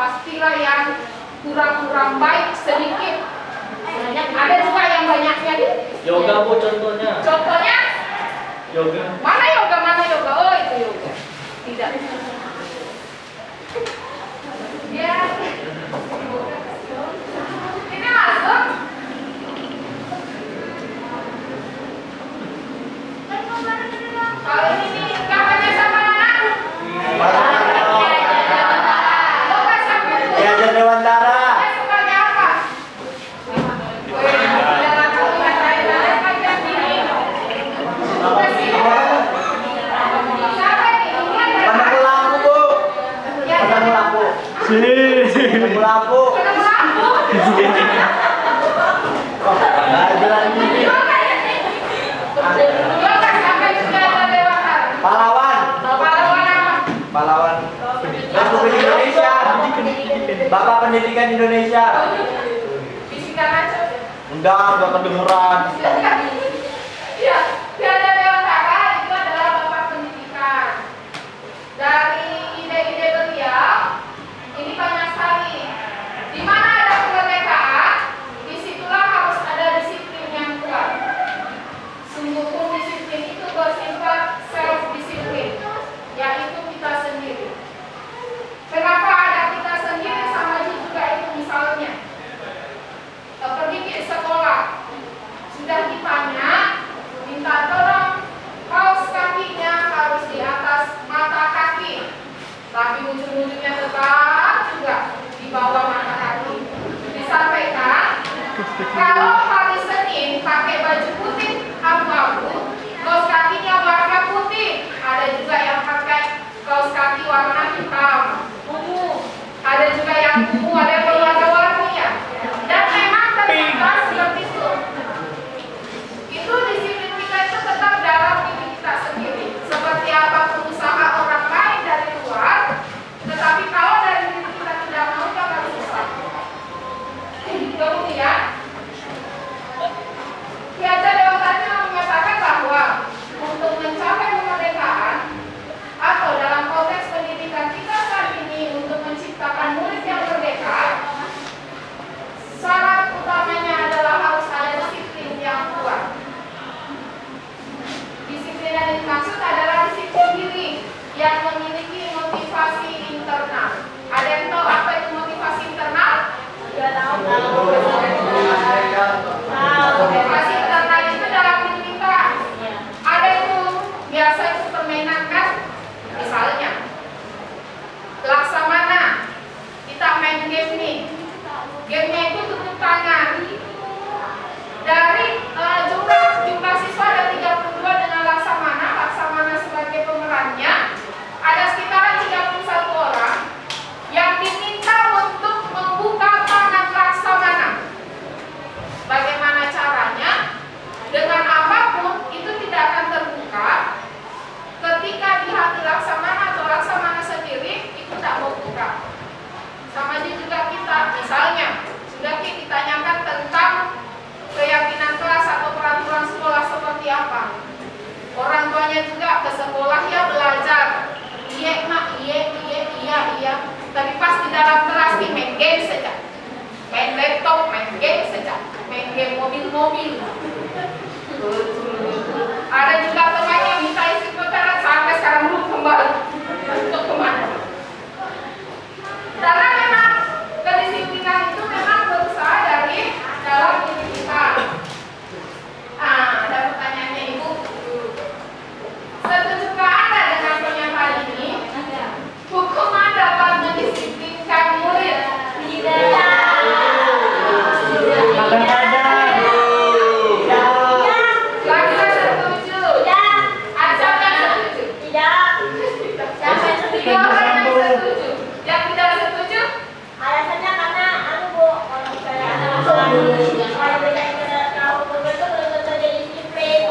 pastilah yang kurang-kurang baik sedikit. Ada juga yang banyaknya di yoga Bu contohnya. Contohnya? Yoga. Mana yoga? Mana yoga? Oh itu yoga. Tidak. Ya. Ini masuk. Kalau ini kapannya sama anak? Yoga sama itu. Ya jadi Dewantara. Sebagai apa? Penemu lampu Bu. Penemu lampu. Penemu lampu. Jalan ini. Pahlawan. Pahlawan. Republik Indonesia. Bapak Pendidikan Indonesia. Enggak kedengeran. Iya, Tiada Dewantara itu adalah Bapak Pendidikan. Dari ide-ide beliau, ini banyak sekali. Di mana ada kemerdekaan, disitulah harus ada disiplin yang kuat. Sungguh pun disiplin itu bersifat self-disiplin, yaitu kita sendiri. Kenapa ada kita sendiri sama juga itu misalnya? Pergi ke sekolah, sudah ditanya, minta tolong kaos kakinya harus di atas mata kaki, tapi ujung-ujungnya tetap juga di bawah mata kaki. Disampaikan kalau hari Senin pakai baju putih abu-abu, kaos kakinya warna putih. Ada juga yang pakai kaos kaki warna hitam, ungu. Ada juga yang ungu, ada yang berwarna-warni ya. Dan memang ternyata seperti itu. Itu disiplin kita itu tetap dalam diri kita sendiri. Seperti apapun usaha orang lain dari luar, tetapi kalau dari diri kita tidak mau, akan susah. Kemudian, Tiada Dewantara mengatakan bahwa untuk mencapai kemerdekaan atau dalam konteks pendidikan kita saat ini untuk menciptakan murid yang merdeka, syarat utamanya adalah harus ada disiplin yang kuat. Disiplin yang dimaksud adalah disiplin diri yang memiliki motivasi internal. Ada yang tahu apa itu motivasi internal? Tidak tahu. Motivasi internal itu dalam diri kita. Ada itu biasa itu permainan kan? Misalnya Laksamana, kita main game nih. Gamenya itu tepuk tangan. Dari jumlah siswa ada 32 dengan Laksamana sebagai pemerannya, ada sekitaran 31 orang yang diminta untuk membuka tangan Laksamana. Bagaimana caranya? Dengan apapun itu tidak akan terbuka ketika di hati Laksamana atau Laksamana sendiri itu tidak mau buka. Sama juga kita, misalnya sudah ditanyakan tentang keyakinan kelas atau peraturan sekolah seperti apa. Orang tuanya juga ke sekolah ya belajar. Iya mak, iya. Tapi pas di dalam kelas di main game saja, main laptop, main game saja, main game mobil. Ada juga temannya minta isi putaran sampai sekarang belum kembali. Untuk kemana? Karena memang kedisiplinan itu memang berusaha dari dalam diri kita. Ada pertanyaannya Ibu. Setujukah Anda dengan pernyataan ini? Hukuman dapat mendisiplinkan murid. Tidak. Lagi setuju. Ada yang setuju? Tidak. Tiga orang yang setuju. Yang tidak setuju? Alasannya karena Bu, kalau misalnya kalau beda kalau betul belum terjadi disiplin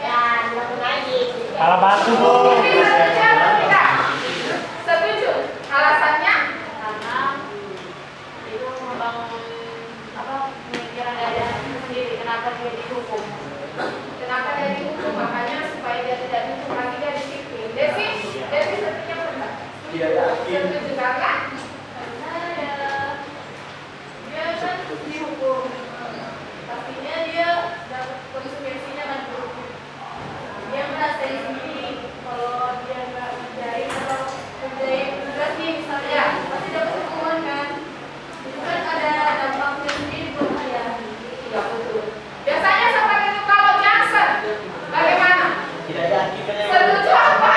dan langsung lagi. Salah batu Bu. Ini setuju atau tidak? Setuju. Alasannya? Karena itu membangun pemikiran dari diri sendiri. Kenapa dia dihukum? Kenapa dia dihukum? Makanya supaya dia tidak dihukum lagi dia disiplin. Desi setuju benar? Tidak yakin. Setuju karena? dari sini. Kalau dia nggak ngerjain atau ngerjain tugas nih misalnya, pasti dapat hukuman kan? Itu kan ada dampaknya sendiri buat dia. Iya betul. Biasanya seperti itu kalau Johnson, bagaimana? Tidak yakin kan ya? Setuju apa?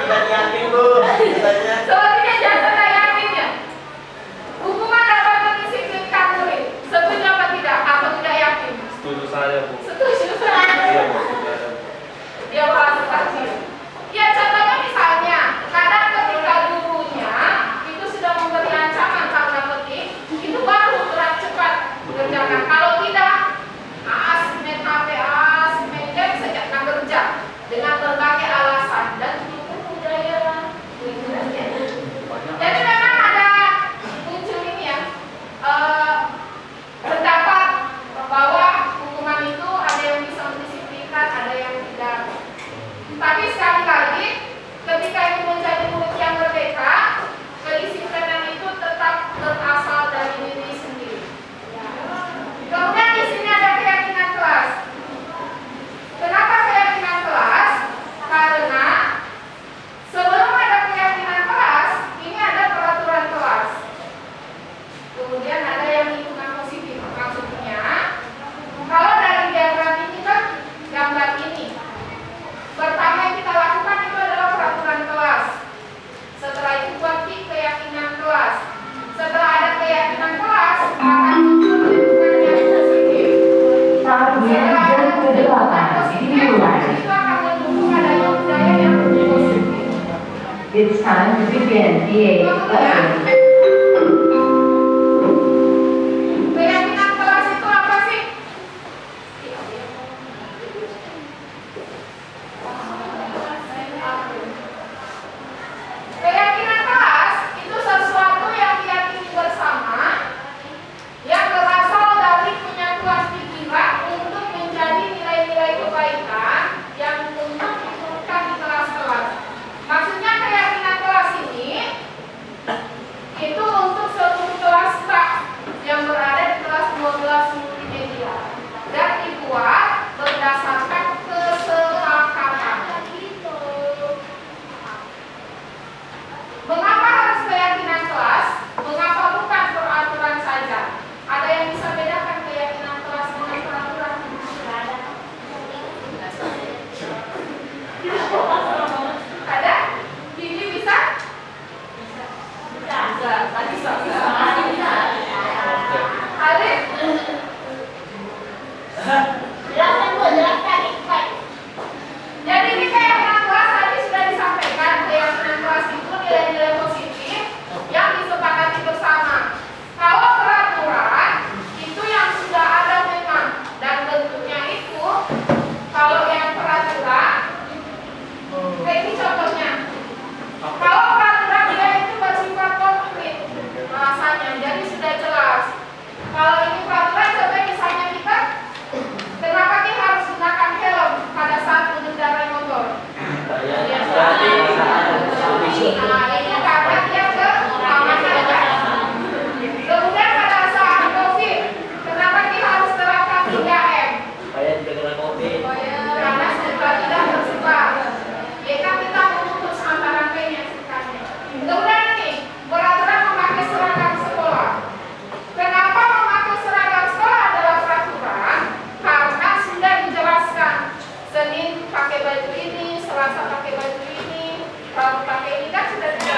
Tidak yakin bu. Katanya. Sepertinya Johnson nggak yakin ya. Hukuman dapat mendisiplinkan murid. Setuju apa tidak? Atau tidak yakin? Setuju saya, Bu. Setuju. Iya, Bu. Setuju. Dia merasa kecil. Ya contohnya misalnya, kadang ketika gurunya itu sudah memberi ancaman karena petik, itu baru gerak cepat mengerjakan. Kalau tidak, main HP, main game saja akan kerja dengan berbagai alasan dan itu budaya. Jadi memang ada muncul ini ya, pendapat bahwa hukuman itu ada yang bisa mendisiplinkan, ada yang tidak. Tapi sekali lagi, ketika itu menjadi murid yang merdeka, kedisiplinan itu tetap berasal dari diri sendiri. Kemudian di sini ada keyakinan kelas. Kenapa keyakinan kelas? Karena sebelum ada keyakinan kelas, ini ada peraturan kelas. Kemudian ada yang hitungan positif. Maksudnya, kalau dari diagram ini kan gambar ini. Pertama yang kita lakukan itu adalah peraturan kelas. Setelah itu buat keyakinan kelas. Setelah ada keyakinan kelas, akan muncul hitungan yang positif. Setelah ada hitungan positif, itu akan mendukung adanya budaya yang positif. It's time to begin the eighth lesson. Keyakinan kelas itu apa sih? Keyakinan kelas itu sesuatu yang diyakini bersama, yang berasal dari penyatuan pikiran untuk menjadi nilai-nilai kebaikan yang untuk diturunkan di kelas-kelas. Maksudnya keyakinan kelas ini itu untuk seluruh kelas tak yang berada di kelas 12 multimedia dan dibuat berdasarkan kesepakatan. Mengapa harus keyakinan kelas? Mengapa bukan peraturan saja? Ada yang bisa bedakan keyakinan kelas dengan peraturan? Ada? Gigi bisa? Bisa. Tadi bisa. Alif? Jelaskan Bu, jelaskan. Baik. Jadi ini keyakinan kelas tadi sudah disampaikan. Keyakinan kelas itu nilai-nilai positif yang disepakati bersama. Kalau peraturan itu yang sudah ada memang dan bentuknya itu, kalau yang peraturan, ini contohnya. Kalau peraturan dia itu bersifat konkret bahasanya, jadi sudah jelas. Kalau ini peraturan, coba misalnya kita, kenapa kita harus gunakan helm pada saat mengendarai motor? Nah, ini karena dia keamanan kan. Kemudian pada saat COVID, kenapa kita harus terapkan 3M? Saya juga kena COVID. Karena sudah tidak tersebar. Ya kan kita memutus antara penyakitnya. Kemudian ini peraturan memakai seragam sekolah. Kenapa memakai seragam sekolah adalah peraturan? Karena sudah dijelaskan. Senin pakai baju ini, Selasa pakai baju ini, Rabu pakai ini kan sudah dijelaskan.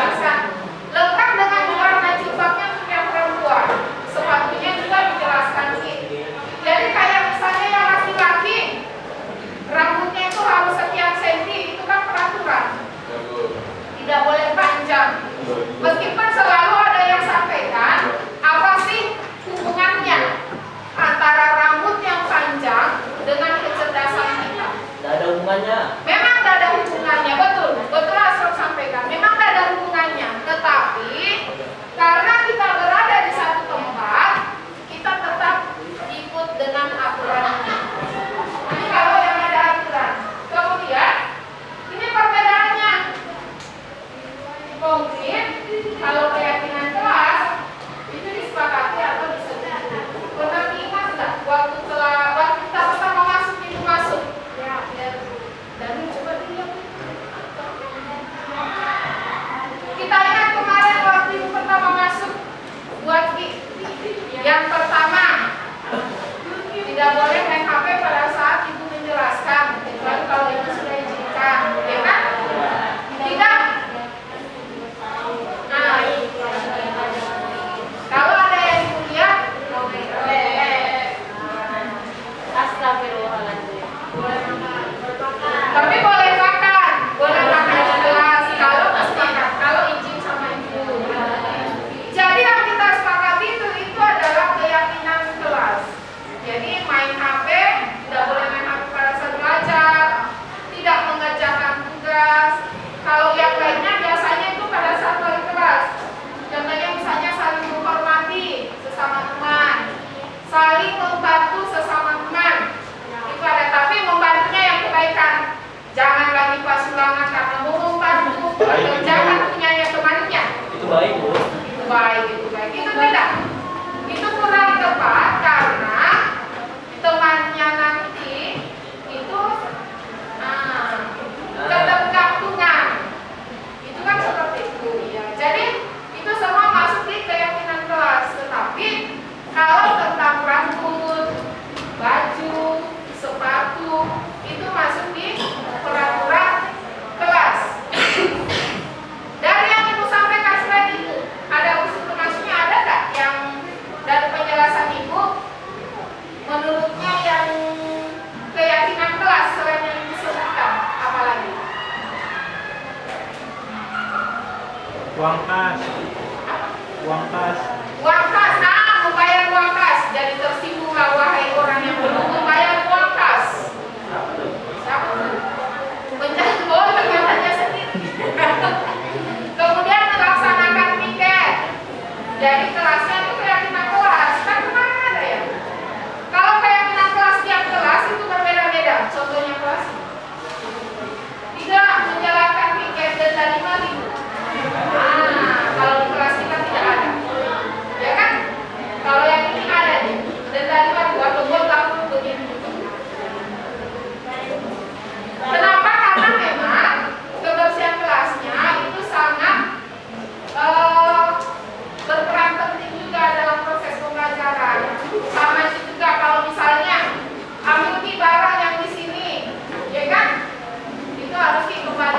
gitu beda. Itu kurang tepat karena temannya nanti itu ketergantungan. Itu kan seperti itu ya. Jadi itu semua masuk di keyakinan kelas. Tetapi kalau tentang rambut, baju, sepatu itu masuk di peraturan kelas. Dari yang ibu sampaikan selain itu, ada usul maksudnya ada nggak yang dari penjelasan ibu menurutnya yang keyakinan kelas selain yang ibu sebutkan, apalagi? Uang kas. Uang kas, membayar uang kas. Jadi tersinggunglah wahai orang yang belum membayar uang kas. Siapa tuh? Penjatuh ternyata sendiri. Kemudian melaksanakan piket. Jadi kelasnya itu keyakinan kelas. Kan kemarin ada ya. Kalau keyakinan kelas tiap kelas itu berbeda-beda. Contohnya kelas tidak menjalankan piket denda 5.000. Kalau di kelas kita tidak ada, ya kan? Kalau yang ini ada nih, denda 5.000 atau kamu begini. Kenapa? Karena memang kebersihan kelasnya itu sangat berperan penting juga dalam proses pembelajaran. Sama juga kalau misalnya ambil barang yang di sini, ya kan? Itu harus kembali